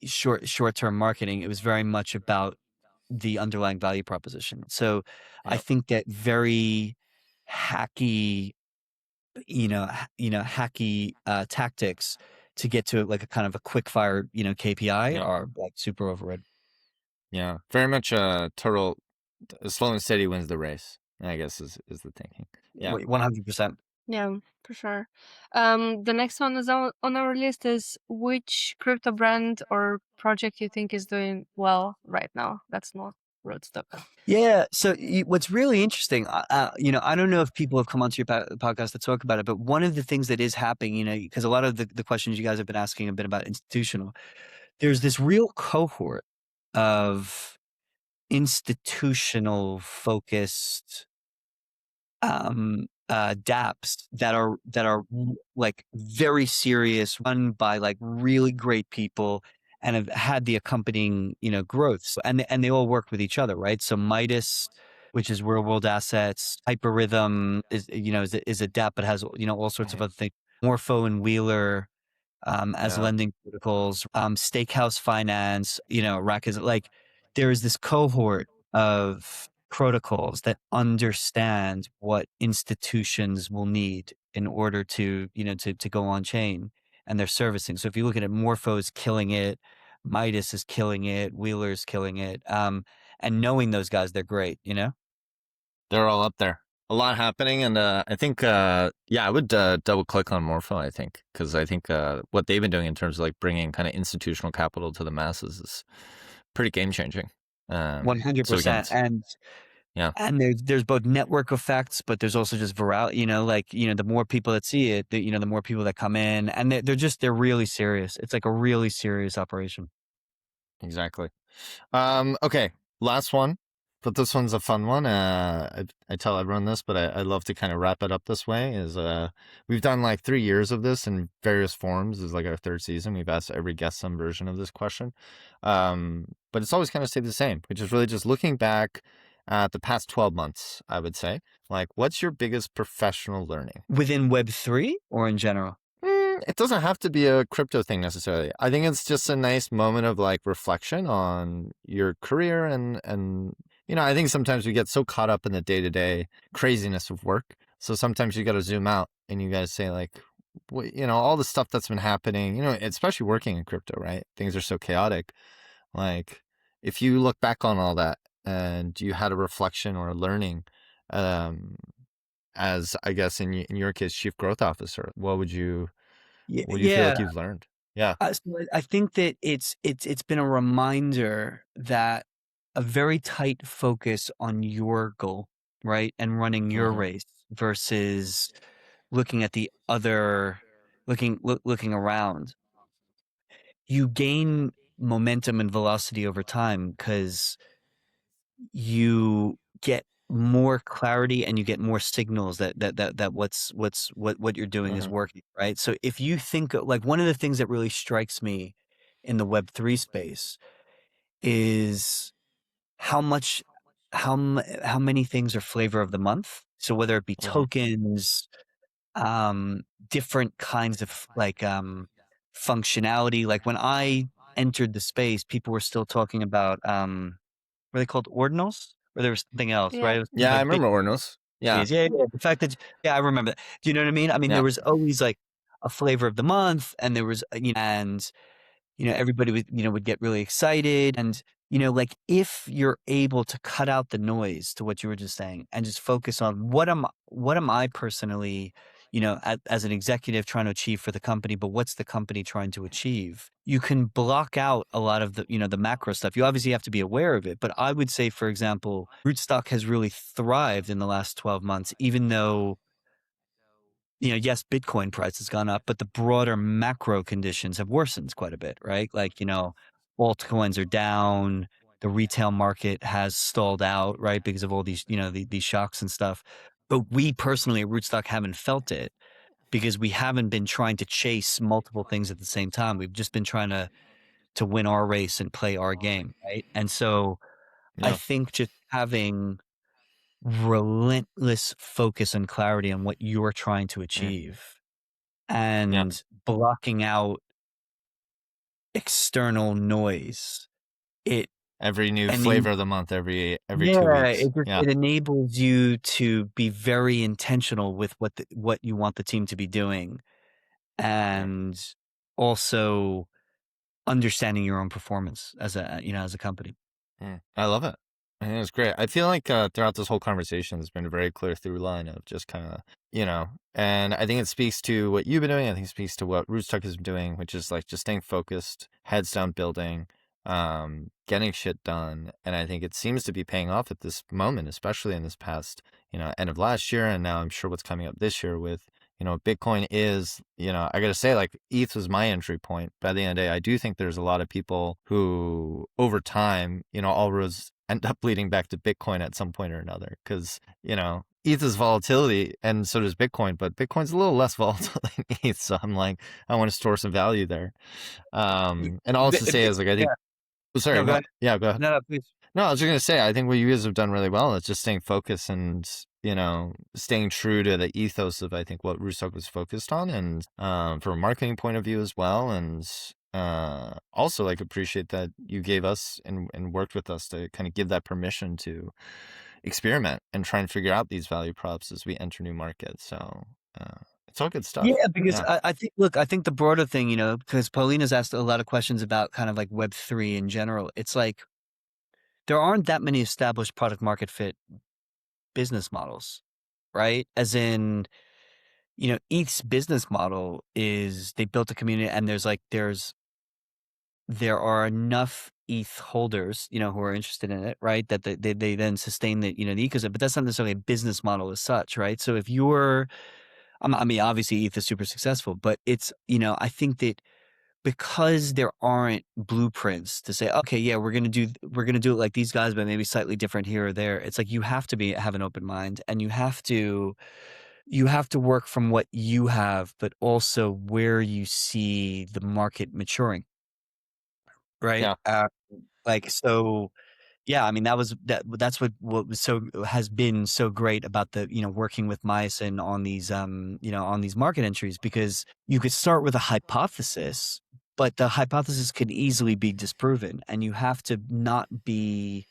short-term marketing. It was very much about the underlying value proposition. So I think that very hacky, tactics to get to like a kind of a quick fire, KPI are like super overrated. Yeah. Very much total slow and steady wins the race, I guess is the thinking. Yeah. 100%. Yeah, for sure. The next one is on our list is which crypto brand or project you think is doing well right now. That's not Rootstock. Yeah. So what's really interesting, I don't know if people have come onto your podcast to talk about it, but one of the things that is happening, because a lot of the questions you guys have been asking have been about institutional. There's this real cohort of institutional focused dApps that are like very serious, run by like really great people, and have had the accompanying growth. So, and they all work with each other, right? So Midas, which is real world assets, Hyperrhythm is a dApp, but has all sorts of other things. Morpho and Wheeler as lending protocols, Steakhouse Finance, Rack is like, there is this cohort of protocols that understand what institutions will need in order to, to go on chain, and they're servicing. So if you look at it, Morpho is killing it, Midas is killing it, Wheeler's killing it. And knowing those guys, they're great, They're all up there. A lot happening, and I think I would double click on Morpho. I think because I think what they've been doing in terms of like bringing kind of institutional capital to the masses is pretty game changing. 100%. And Yeah. And there's both network effects, but there's also just virality, the more people that see it, the more people that come in, and they're really serious. It's like a really serious operation. Exactly. Okay, last one, but this one's a fun one. I tell everyone this, but I love to kind of wrap it up this way. Is we've done like 3 years of this in various forms. This is like our third season. We've asked every guest some version of this question, but it's always kind of stayed the same, which is really just looking back at the past 12 months. I would say, like, what's your biggest professional learning Within Web3 or in general? It doesn't have to be a crypto thing necessarily. I think it's just a nice moment of like reflection on your career and I think sometimes we get so caught up in the day-to-day craziness of work. So sometimes you got to zoom out and you guys say like, all the stuff that's been happening, especially working in crypto, right? Things are so chaotic. Like if you look back on all that and you had a reflection or a learning, as I guess in your case, chief growth officer, what do you feel like Yeah. you've learned? Yeah. So I think that it's been a reminder that a very tight focus on your goal, right, and running your Mm-hmm. race versus looking at the other, looking around. You gain momentum and velocity over time because you get more clarity and you get more signals that what you're doing is Mm-hmm. working, right? So if you think like one of the things that really strikes me in the Web3 space is how many things are flavor of the month. So whether it be Mm-hmm. tokens, different kinds of functionality. Like when I entered the space, people were still talking about were they called ordinals? Or there was something else, Yeah. right? It was Yeah, I like big remember Ornos. Yeah. fees. Yeah, yeah. The fact that I remember that. Do you know what I mean? I mean, Yeah. there was always like a flavor of the month, and there was and everybody would get really excited, and like if you're able to cut out the noise to what you were just saying and just focus on what am I personally as an executive trying to achieve for the company, but what's the company trying to achieve, you can block out a lot of the the macro stuff. You obviously have to be aware of it, but I would say, for example, Rootstock has really thrived in the last 12 months, even though yes, Bitcoin price has gone up, but the broader macro conditions have worsened quite a bit, right? Like, altcoins are down, the retail market has stalled out, right? Because of all these, these shocks and stuff. But we personally at Rootstock haven't felt it because we haven't been trying to chase multiple things at the same time. We've just been trying to win our race and play our game, right? And so I Yeah. think just having relentless focus and clarity on what you're trying to Mm. achieve Yeah. and blocking out external noise. Every new I mean, flavor of the month, every 2 yeah, weeks. Yeah. it enables you to be very intentional with what you want the team to be doing, Mm. and also understanding your own performance as a company. I love it. I think it's great. I feel like throughout this whole conversation, there's been a very clear through line of just kind of, and I think it speaks to what you've been doing. I think it speaks to what Rootstock has been doing, which is like just staying focused, heads down building, getting shit done. And I think it seems to be paying off at this moment, especially in this past, end of last year. And now I'm sure what's coming up this year with, Bitcoin is, I got to say, like, ETH was my entry point. But at the end of the day, I do think there's a lot of people who, over time, all roads end up leading back to Bitcoin at some point or another. Because, ETH is volatility and so does Bitcoin, but Bitcoin's a little less volatile than ETH. So I'm like, I want to store some value there. And all to say is, like, I think, Yeah, sorry, no, go what? ahead. Yeah, go ahead. No, please. No, I was just going to say, I think what you guys have done really well is just staying focused and, staying true to the ethos of, I think, what Rootstock was focused on, and from a marketing point of view as well. And also, like, appreciate that you gave us and worked with us to kind of give that permission to experiment and try and figure out these value props as we enter new markets. So it's all good stuff. Yeah, because Yeah. I think the broader thing, because Paulina's asked a lot of questions about kind of like Web3 in general. It's like there aren't that many established product market fit business models, right? As in, ETH's business model is they built a community, and there are enough ETH holders, who are interested in it, right? That they then sustain the, the ecosystem, but that's not necessarily a business model as such, right? So if you're, I mean, obviously ETH is super successful, but it's, I think that because there aren't blueprints to say, okay, yeah, we're gonna do it like these guys, but maybe slightly different here or there. It's like you have to have an open mind, and you have to work from what you have, but also where you see the market maturing, right? Yeah. Like so. Yeah, I mean that's what has been so great about the working with Myosin on these on these market entries, because you could start with a hypothesis, but the hypothesis could easily be disproven, and you have to not be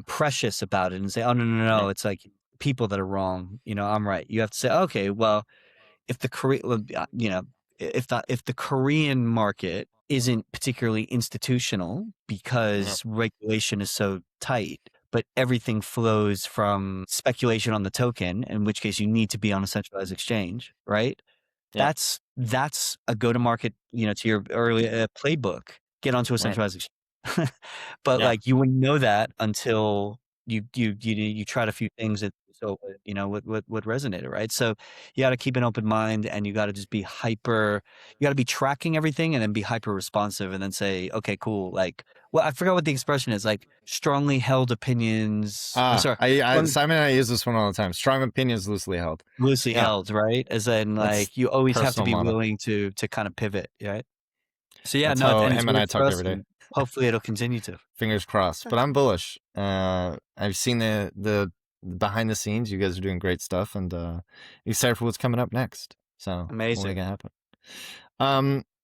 precious about it and say, oh no, it's like people that are wrong, I'm right. You have to say, okay, well, if the if the Korean market isn't particularly institutional because regulation is so tight, but everything flows from speculation on the token, in which case you need to be on a centralized exchange, right? Yeah. That's a go-to-market, to your early playbook. Get onto a Right. centralized exchange. But Yeah. like you wouldn't know that until you tried a few things that what resonated, right? So you got to keep an open mind, and you got to just be hyper. You got to be tracking everything, and then be hyper responsive, and then say, okay, cool. Like, well, I forgot what the expression is. Like strongly held opinions. I'm sorry, Simon and I use this one all the time. Strong opinions loosely held. loosely Yeah. held, right? As in, That's like you always have to personal be motto. willing to kind of pivot, right? So yeah, That's no, how and it's him and I worked for talk us, every day. and hopefully it'll continue to. Fingers crossed. But I'm bullish. I've seen the behind the scenes. You guys are doing great stuff, and excited for what's coming up next. So we'll make Amazing. it happen.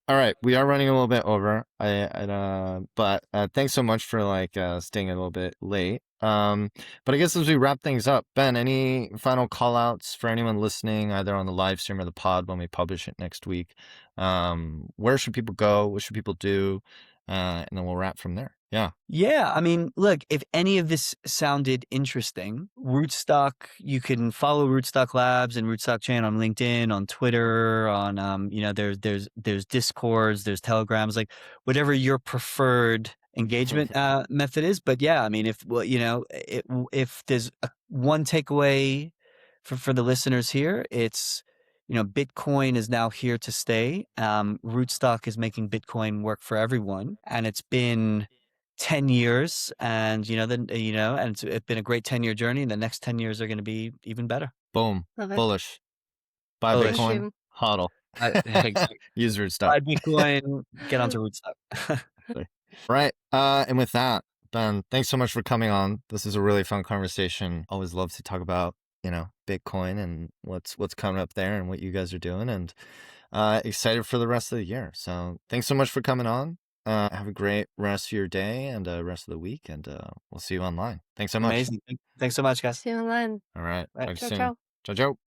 All right, we are running a little bit over. But thanks so much for staying a little bit late. But I guess as we wrap things up, Ben, any final call outs for anyone listening, either on the live stream or the pod when we publish it next week? Where should people go? What should people do? And then we'll wrap from there. Yeah. Yeah, I mean, look, if any of this sounded interesting, Rootstock, you can follow Rootstock Labs and Rootstock Chain on LinkedIn, on Twitter, on there's Discords, there's Telegrams, like whatever your preferred engagement method is. But yeah, I mean, if there's one takeaway for the listeners here, it's Bitcoin is now here to stay. Rootstock is making Bitcoin work for everyone, and it's been 10 years, and and it's been a great 10-year journey, and the next 10 years are going to be even better. Boom. Love it. Bullish. Buy Bullish. Thank Bitcoin. you. Hodl. Exactly. Use Rootstock. Buy Bitcoin, get onto Rootstock. Right. And with that, Ben, thanks so much for coming on. This is a really fun conversation. Always love to talk about, Bitcoin and what's coming up there and what you guys are doing, and excited for the rest of the year. So thanks so much for coming on. Have a great rest of your day and rest of the week, and we'll see you online. Thanks so much. Amazing. Thanks so much, guys. See you online. All right. Bye. Talk to you Ciao, soon. ciao. Ciao, ciao.